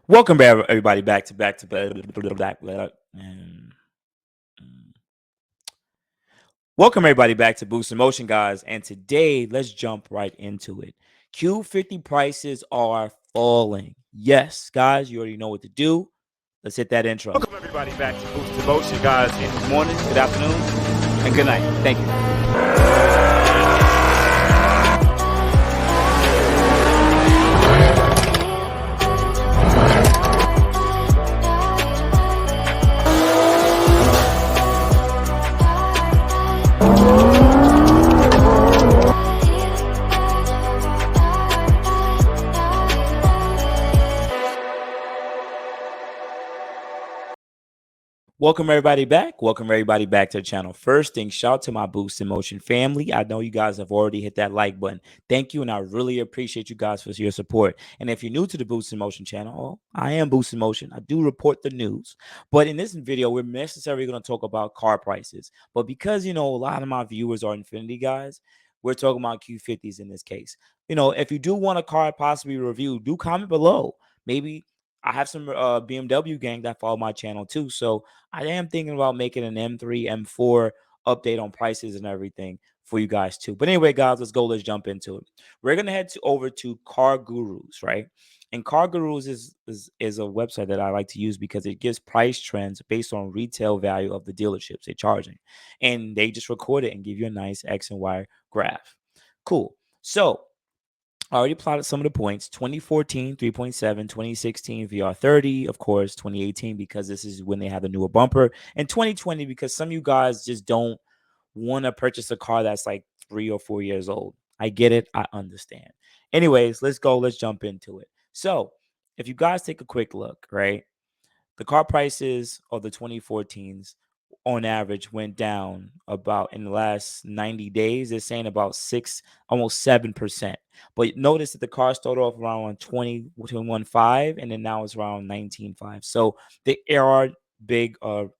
Welcome everybody back to and welcome everybody back to Boost in Motion, guys. And today, let's jump right into it. Q50 prices are falling. Yes, guys, you already know what to do. Let's hit that intro. Welcome everybody back to Boost in Motion, guys. And good morning, good afternoon, and good night. Thank you. Welcome everybody back. Welcome everybody back to the channel. First thing, shout out to my Boost in Motion family. I know you guys have already hit that like button. Thank you, and I really appreciate you guys for your support. And if you're new to the Boost in Motion channel, I am Boost in Motion. I do report the news. But in this video, we're necessarily going to talk about car prices. But because, a lot of my viewers are Infinity guys, we're talking about Q50s in this case. If you do want a car possibly reviewed, do comment below. Maybe I have some BMW gang that follow my channel too. So I am thinking about making an M3, M4 update on prices and everything for you guys too. But anyway, guys, let's go. Let's jump into it. We're gonna head over to Car Gurus, right? And Car Gurus is a website that I like to use because it gives price trends based on retail value of the dealerships they're charging, and they just record it and give you a nice X and Y graph. Cool. So I already plotted some of the points. 2014, 3.7, 2016, VR30, of course, 2018, because this is when they have the newer bumper, and 2020, because some of you guys just don't want to purchase a car that's like 3 or 4 years old. I get it. I understand. Anyways, let's go. Let's jump into it. So, if you guys take a quick look, right? The car prices of the 2014s on average went down about in the last 90 days. They're saying about almost 7%. But notice that the car started off around 21.5 and then now it's around 19.5. So there are big there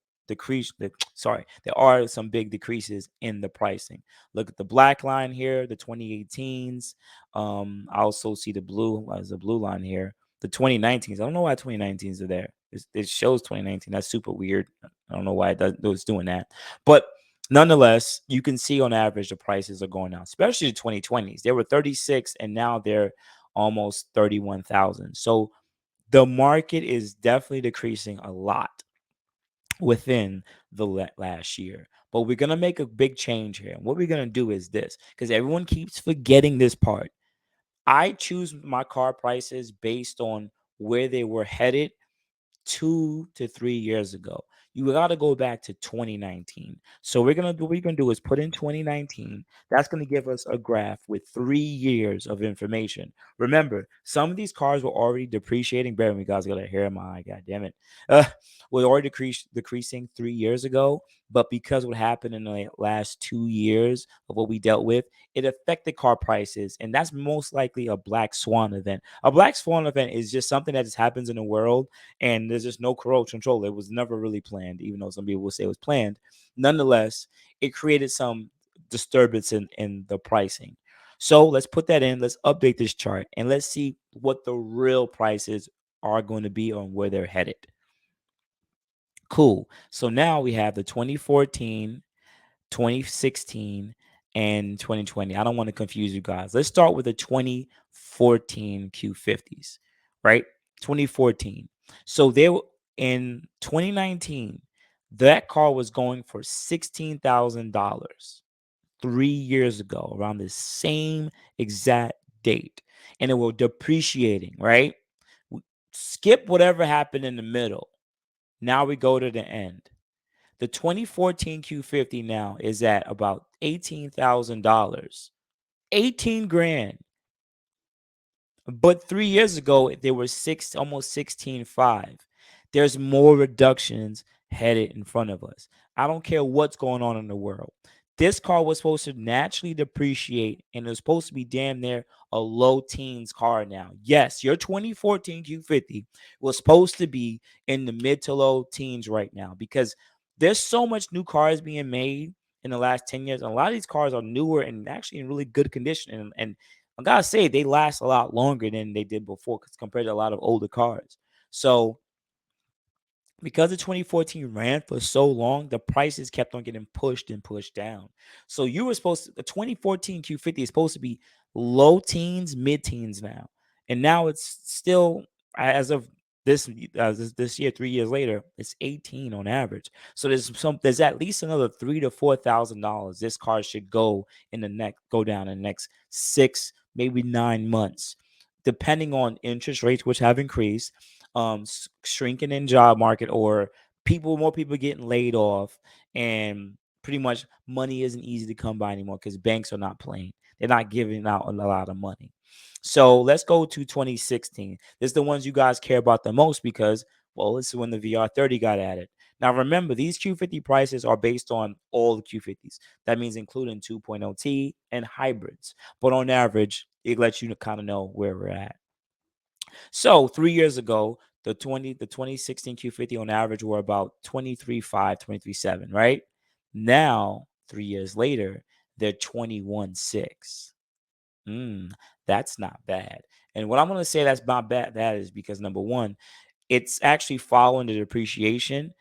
are some big decreases in the pricing. Look at the black line here, the 2018s. I also see the blue as a blue line here, the 2019s. I don't know why 2019s are there. It shows 2019. That's super weird. I don't know why it's doing that. But nonetheless, you can see on average the prices are going down, especially the 2020s. They were 36 and now they're almost 31,000. So the market is definitely decreasing a lot within the last year. But we're going to make a big change here. And what we're going to do is this, because everyone keeps forgetting this part. I choose my car prices based on where they were headed 2 to 3 years ago. You got to go back to 2019. So what we're gonna do is put in 2019. That's gonna give us a graph with 3 years of information. Remember, some of these cars were already depreciating. Bear with me, guys. I got a hair in my eye. God damn it. Were already decreasing 3 years ago. But because what happened in the last 2 years of what we dealt with, it affected car prices, and that's most likely a black swan event. A black swan event is just something that just happens in the world and there's just no control. It was never really planned, even though some people will say it was planned. Nonetheless, it created some disturbance in the pricing. So let's put that in. Let's update this chart and let's see what the real prices are going to be on where they're headed. Cool. So now we have the 2014, 2016, and 2020. I don't want to confuse you guys. Let's start with the 2014 Q50s, right? 2014. So they were in 2019, that car was going for $16,000 3 years ago, around the same exact date. And it was depreciating, right? Skip whatever happened in the middle. Now we go to the end. The 2014 Q50 now is at about $18,000. 18 grand. But 3 years ago, they were almost 16.5. There's more reductions headed in front of us. I don't care what's going on in the world. This car was supposed to naturally depreciate and it was supposed to be damn near a low teens car now. Yes, your 2014 Q50 was supposed to be in the mid to low teens right now because there's so much new cars being made in the last 10 years. And a lot of these cars are newer and actually in really good condition. And I gotta say, they last a lot longer than they did before compared to a lot of older cars. So because the 2014 ran for so long, the prices kept on getting pushed and pushed down. So you were supposed to, the 2014 Q50 is supposed to be low teens, mid teens now. And now it's still, as of this year, 3 years later, it's 18 on average. So there's at least another $3,000 to $4,000 this car should go down in the next 6, maybe 9 months, depending on interest rates, which have increased, shrinking in job market, or more people getting laid off, and pretty much money isn't easy to come by anymore because banks are not playing. They're not giving out a lot of money. So let's go to 2016. This is the ones you guys care about the most because, well, this is when the VR30 got added. Now remember, these Q50 prices are based on all the Q50s. That means including 2.0T and hybrids. But on average, it lets you kind of know where we're at. So 3 years ago, the 2016 Q50 on average were about 23.5, 23.7, right? Now, 3 years later, they're 21.6. That's not bad. And what I'm going to say that's not bad, that is because number one, it's actually following the depreciation.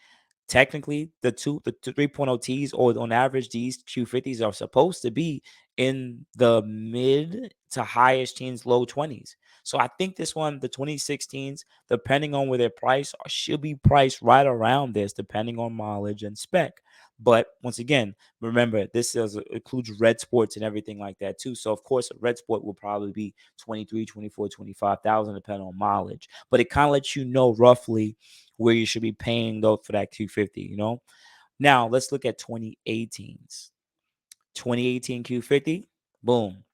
Technically, the 3.0 Ts, or on average, these Q50s are supposed to be in the mid to highest teens, low 20s. So I think this one, the 2016s, depending on where they're priced, should be priced right around this, depending on mileage and spec. But once again, remember, includes red sports and everything like that too. So of course, a red sport will probably be 23, 24, 25,000, depending on mileage. But it kind of lets you know roughly where you should be paying though for that Q50. Now let's look at 2018's. 2018 Q50, boom.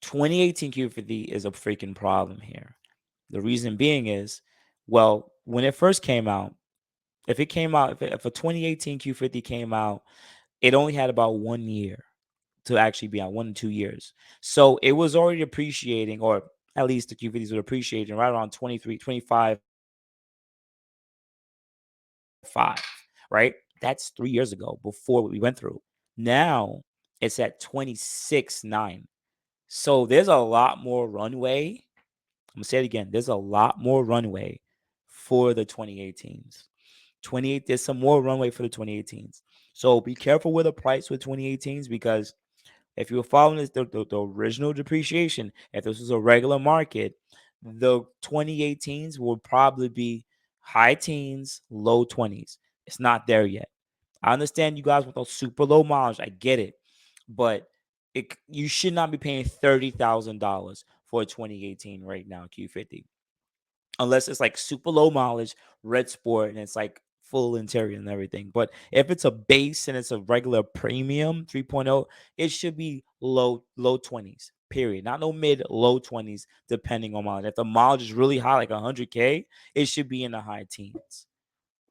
2018 Q50 is a freaking problem here. The reason being is, well, when it first came out, if a 2018 Q50 came out, it only had about 1 year to actually be out, 1 to 2 years. So it was already appreciating, or at least the Q50s were appreciating right around 23, 25, 5, right? That's 3 years ago before what we went through. Now it's at 26.9. So there's a lot more runway. I'm gonna say it again. There's a lot more runway for the 2018s. There's some more runway for the 2018s. So be careful with the price with 2018s, because if you were following the original depreciation, if this was a regular market, the 2018s would probably be high teens, low 20s. It's not there yet. I understand you guys want those super low mileage. I get it. But you should not be paying $30,000 for a 2018 right now, Q50, unless it's like super low mileage, red sport, and it's like full interior and everything. But if it's a base and it's a regular premium 3.0, it should be low 20s. Period. Not no mid, low 20s, depending on mileage. If the mileage is really high, like 100K, it should be in the high teens.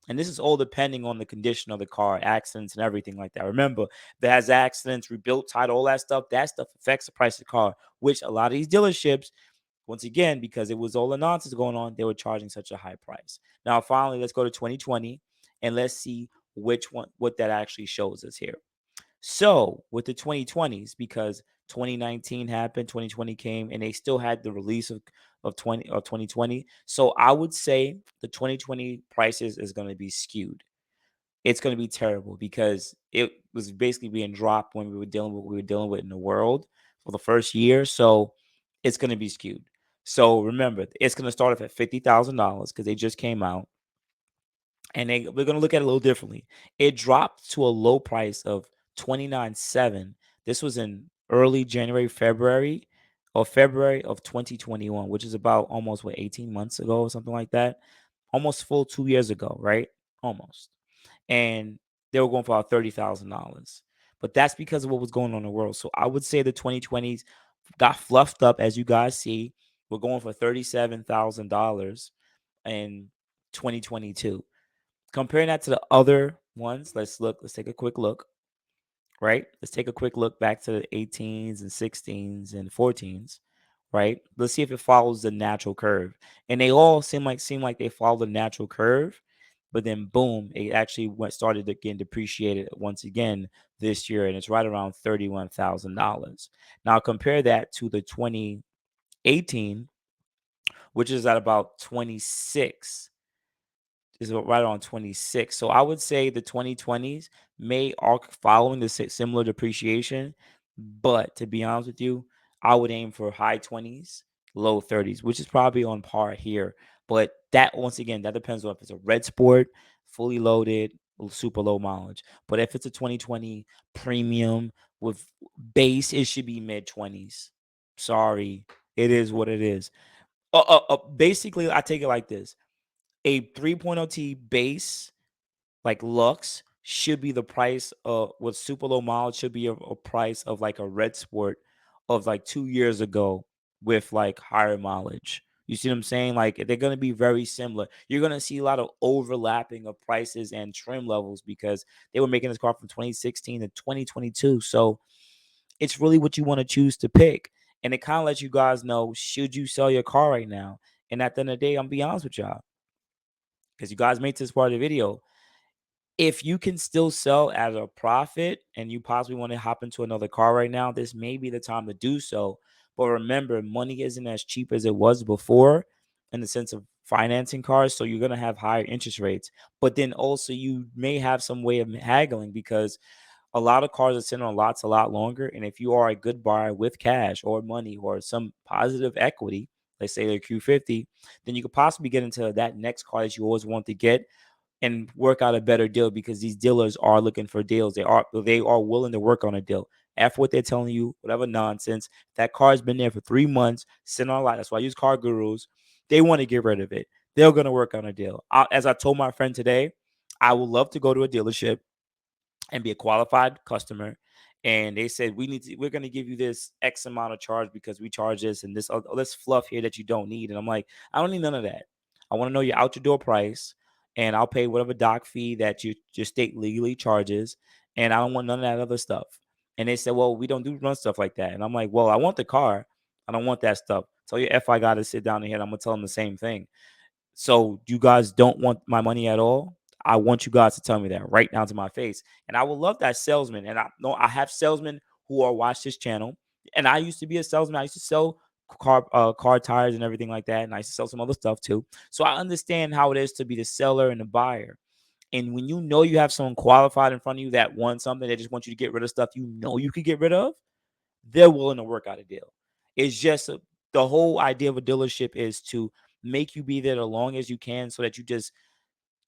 And this is all depending on the condition of the car, accidents and everything like that. Remember, if it has accidents, rebuilt, title, all that stuff affects the price of the car, which a lot of these dealerships, once again, because it was all the nonsense going on, they were charging such a high price. Now, finally, let's go to 2020 and let's see what that actually shows us here. So with the 2020s, because 2019 happened, 2020 came, and they still had the release of 2020. So I would say the 2020 prices is going to be skewed. It's going to be terrible because it was basically being dropped when we were dealing with what we were dealing with in the world for the first year. So it's going to be skewed. So remember, it's going to start off at $50,000 because they just came out, and we're going to look at it a little differently. It dropped to a low price of 29.7. This was in early January, February of 2021, which is about almost 18 months ago or something like that. Almost full 2 years ago, right? Almost. And they were going for about $30,000. But that's because of what was going on in the world. So I would say the 2020s got fluffed up, as you guys see. We're going for $37,000 in 2022. Comparing that to the other ones, let's take a quick look, right? Let's take a quick look back to the 18s and 16s and 14s, right? Let's see if it follows the natural curve. And they all seem like they follow the natural curve, but then boom, it actually started to get depreciated once again this year, and it's right around $31,000. Now compare that to the 2018, which is at about 26. Is right on 26. So I would say the 2020s are following the similar depreciation, but to be honest with you, I would aim for high 20s, low 30s, which is probably on par here. But that, once again, that depends on if it's a red sport, fully loaded, super low mileage. But if it's a 2020 premium with base, it should be mid 20s. Sorry, it is what it is. Basically, I take it like this: a 3.0T base like Lux should be the price of, with super low mileage, should be a price of like a red sport of like 2 years ago with like higher mileage. You see what I'm saying? Like they're going to be very similar. You're going to see a lot of overlapping of prices and trim levels because they were making this car from 2016 to 2022. So it's really what you want to choose to pick. And it kind of lets you guys know, should you sell your car right now? And at the end of the day, I'm be honest with y'all, because you guys made this part of the video. If you can still sell at a profit and you possibly want to hop into another car right now, this may be the time to do so. But remember, money isn't as cheap as it was before in the sense of financing cars. So you're going to have higher interest rates. But then also you may have some way of haggling because a lot of cars are sitting on lots a lot longer. And if you are a good buyer with cash or money or some positive equity, let's say they're Q50, then you could possibly get into that next car that you always want to get and work out a better deal, because these dealers are looking for deals. They are willing to work on a deal. After what they're telling you, whatever nonsense, that car's been there for 3 months, sitting on a lot. That's why I use car gurus. They want to get rid of it. They're going to work on a deal. As I told my friend today, I would love to go to a dealership and be a qualified customer. And they said, we're going to give you this X amount of charge because we charge this and this fluff here that you don't need. And I'm like, I don't need none of that. I want to know your out your door price, and I'll pay whatever doc fee that your state legally charges. And I don't want none of that other stuff. And they said, well, we don't run stuff like that. And I'm like, well, I want the car. I don't want that stuff. Tell your F I got to sit down here, and I'm going to tell them the same thing. So you guys don't want my money at all? I want you guys to tell me that right down to my face. And I would love that salesman. And I know I have salesmen who are watch this channel. And I used to be a salesman. I used to sell car tires and everything like that. And I used to sell some other stuff too. So I understand how it is to be the seller and the buyer. And when you know you have someone qualified in front of you that wants something, that just wants you to get rid of stuff you know you could get rid of, they're willing to work out a deal. It's just the whole idea of a dealership is to make you be there as long as you can, so that you just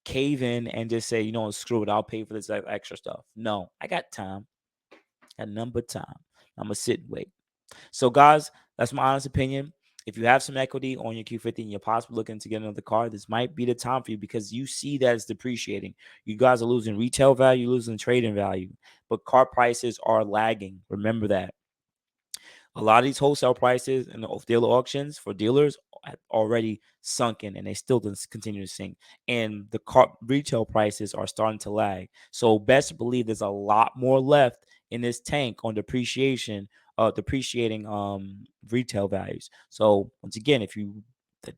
cave in and just say, screw it, I'll pay for this extra stuff. No, I got time. I got number time. I'm gonna sit and wait. So guys, that's my honest opinion. If you have some equity on your Q50 and you're possibly looking to get another car, this might be the time for you, because you see that it's depreciating. You guys are losing retail value, losing trade-in value, but car prices are lagging. Remember that. A lot of these wholesale prices and the dealer auctions for dealers have already sunken, and they still continue to sink. And the car retail prices are starting to lag. So best believe there's a lot more left in this tank on depreciating retail values. So once again,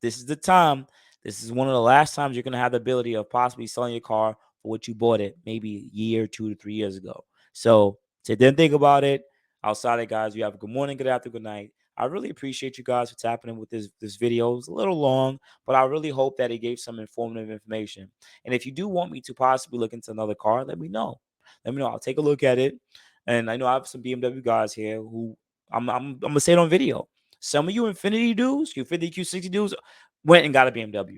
this is the time, this is one of the last times you're going to have the ability of possibly selling your car for what you bought it maybe a year, 2 to 3 years ago. So then think about it. Outside of guys, you have a good morning, good afternoon, good night. I really appreciate you guys for tapping in with this video. It's a little long, but I really hope that it gave some informative information. And if you do want me to possibly look into another car, let me know. Let me know. I'll take a look at it. And I know I have some BMW guys here who I'm gonna say it on video. Some of you Infinity dudes, Q50, Q60 dudes, went and got a BMW.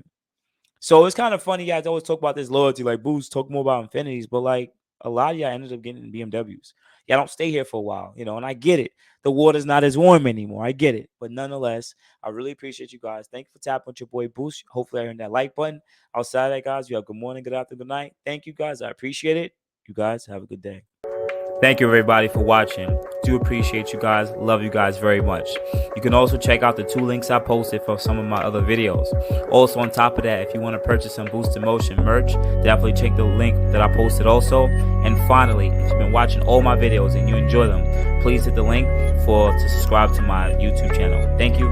So it's kind of funny, guys always talk about this loyalty, like Boost, talk more about Infinities, but like a lot of y'all ended up getting BMWs. Y'all don't stay here for a while, and I get it. The water's not as warm anymore. I get it. But nonetheless, I really appreciate you guys. Thank you for tapping with your boy Boost. Hopefully I earned that like button. Outside of that, guys, you have good morning, good afternoon, good night. Thank you, guys. I appreciate it. You guys have a good day. Thank you, everybody, for watching. Do appreciate you guys. Love you guys very much. You can also check out the 2 links I posted for some of my other videos. Also, on top of that, if you want to purchase some boostinmotion merch, definitely check the link that I posted also. And finally, if you've been watching all my videos and you enjoy them, please hit the link to subscribe to my YouTube channel. Thank you.